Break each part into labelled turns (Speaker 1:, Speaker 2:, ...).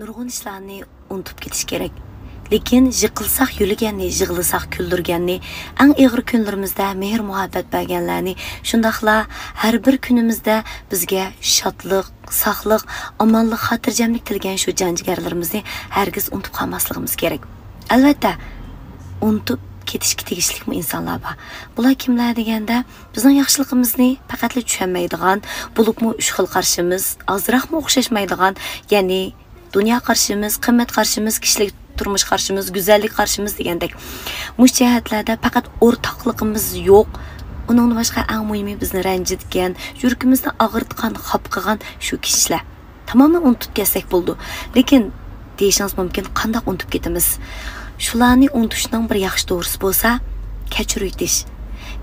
Speaker 1: Nurg'un ishlarni unutib ketish kerak. Lekin yiqilsaq yulaganni, yig'lasak kuldurganni, eng og'ir kunlarimizda mehr muhabbat berganlarni, shundaqla har bir kunimizda bizga shodlik, sog'lik, omonlik, xotirjamlik tilgan shu janjigarlarimizni hargiz unutib qolmasligimiz kerak. Albatta, unutib ketishga tegishli insonlar bor. Bular kimlar deganda, bizning yaxshiligimizni faqat tushunmaydigan, bo'libmi uch xil qarshimiz, ozroqmi o'xshashmaydigan, ya'ni dünya qarshimiz, qimmat qarshimiz, kishilik turmush qarshimiz, go'zallik qarshimiz degandek. Mush jihatlarda faqat o'rtoqligimiz yo'q. Undan boshqa eng muhimi bizni ranjitgan, yuragimizni og'ritgan, xop qilgan shu kishilar. Tamoman unutib ketsak bo'ldi. Lekin deyishingiz mumkin, qanday unutib ketamiz? Shularni unutishning bir yaxshi to'g'risi bo'lsa, kechirib o'tish.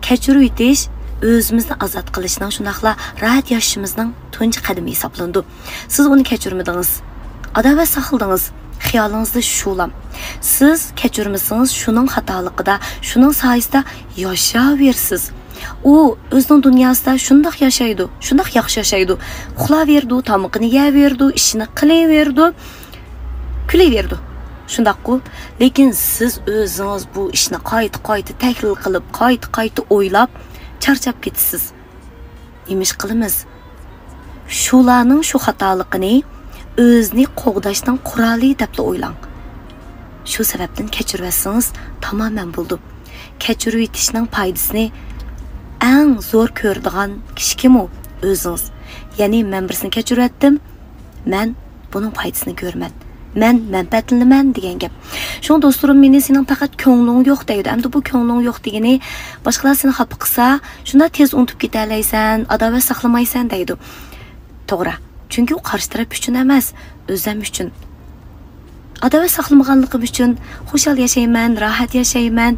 Speaker 1: Kechirib o'tish o'zimizni ozod qilishning, shundaqla rahat yashashimizning tunji qadami hisoblandi. Siz uni kechirmadingiz. Adovat saqladingiz, xiyolingizda shulam. Siz kechirmasangiz, shuning xatoligida, shuning soyasida yashayversiz. U o'zining dunyosida shundoq yashaydi, shundoq yaxshi yashaydi. Uxlayverdi, tomoqni yeyverdi, ishini qilaverdi, kulayverdi. Shundaq-ku, lekin siz o'zingiz bu ishni qayta tahlil qilib, qayta o'ylab, charchab ketasiz. Nimish qilamiz? Shularning shu xatoligini o'zni qo'g'dashdan quroli deb o'ylang. Shu sababdan kechirvasangiz tamoman bo'ldi. Kechirib etishning foydasini eng zo'r ko'radigan kishi kim u? O'zingiz. Ya'ni men birsini kechirdim, men buning foydasini ko'rman. Men manfaatlanman degan gap. Shu do'stlarim meni sening faqat ko'ngling yo'q deydi. Endi bu ko'ngling yo'q degani boshqalar seni xafa qilsa, shunda tez unutib ketalaysan, adovat saqlamaysan deydi. To'g'ri. Çünkü o karşı taraf üçün emas, özlem üçün. Adava saqlamaganligim üçün xo'shal yashayman, rahat yashayman.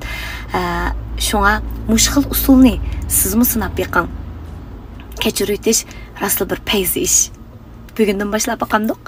Speaker 1: Şuna mushkil usulni sizmi sinab beqing. Kechirib o'tish rasli bir payzi ish. Bugundan boshlab baqamdiq.